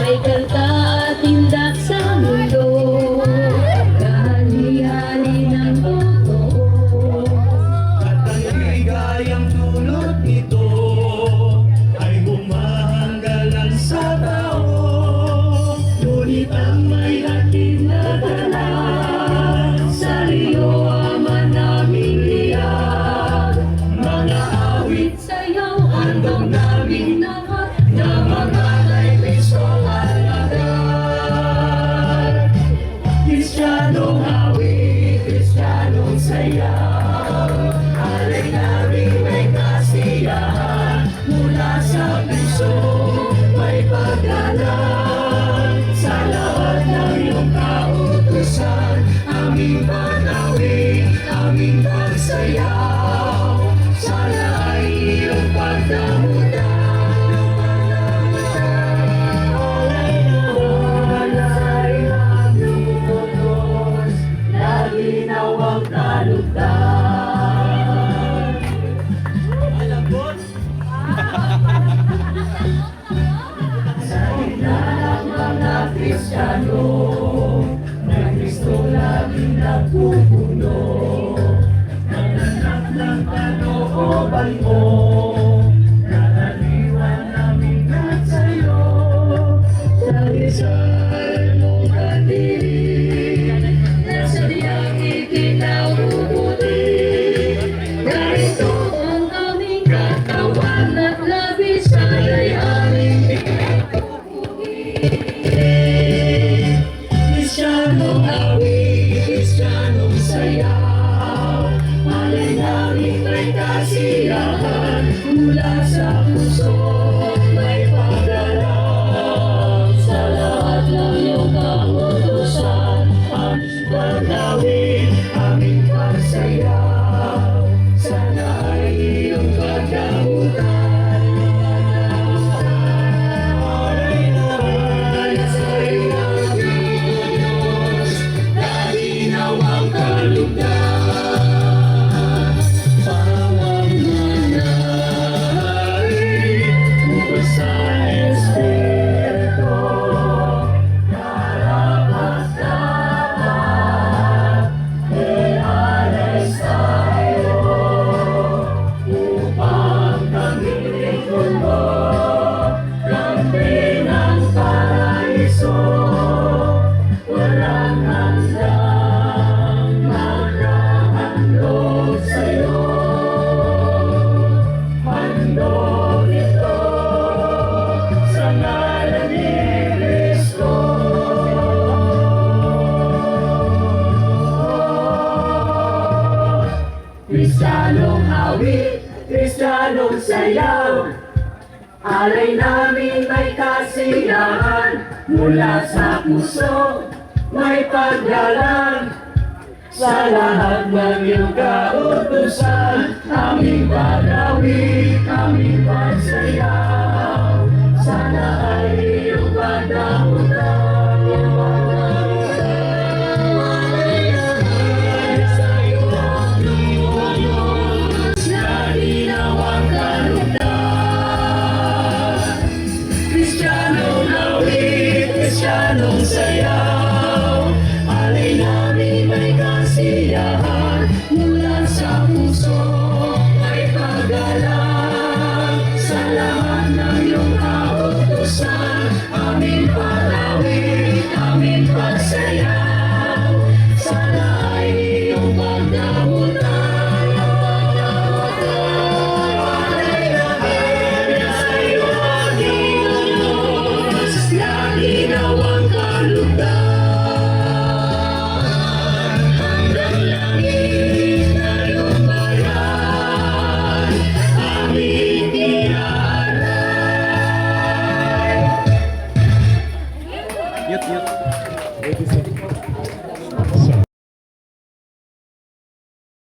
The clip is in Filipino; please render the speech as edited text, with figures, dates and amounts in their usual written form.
may kanta at tindak sa mundo. Kahali-hali ng totoo. At ang ligayang dulot nito ay humahanggalan sa tao. Ngunit ang may hatid na dala sa iyo, Ama naming liyan. Mga awit Sayaw handog namin lahat na mga kay Kristong alagad. Kristyanong awit, Kristyanong sayaw, alay namin may kasiyahan. Mula sa puso may paggalang sa lahat ng iyong kautusan. Aming panawin, aming pagsayaw, sana ay iyong pagdamutan. Ginawang kalugdan. Alabot! Sa gitna ng mga Kristiyano, may Kristo laging nagpupuno. Nananak ng panooban mo, karaniwan namin at sa'yo. Dahil sa mong kandili, nasa diyang ikinabubuti. Narito ang aming katawan at labis ay aming Kristyanong awit, Kristyanong sayaw, alay namin may kasiyahan. Mula sa puso may paggalang sa lahat ng iyong kautusan. Aming panawin, aming pagsayaw, sana ay iyong pagdamutan. Alay naman sa iyong Diyos, naginawang kalugdan. Pamamanahin mo sa Espiritu, karapat-dapat ialay sa'yo, upang kami kuno kampi ng paraiso. Walang handang magkahandog sa'yo. Handog ito sa ngalan ni Kristo. Kristyanong awit, Kristyanong sayaw, alay namin may kasiyahan. Mula sa puso may paggalang sa lahat ng iyong kautusan. Aming panawin, aming pagsayaw, sana ay iyong pagdamutan. Sa iyo ang Diyos, na ginawang kalugdan. Kristyanong awit, Kristyanong sayaw,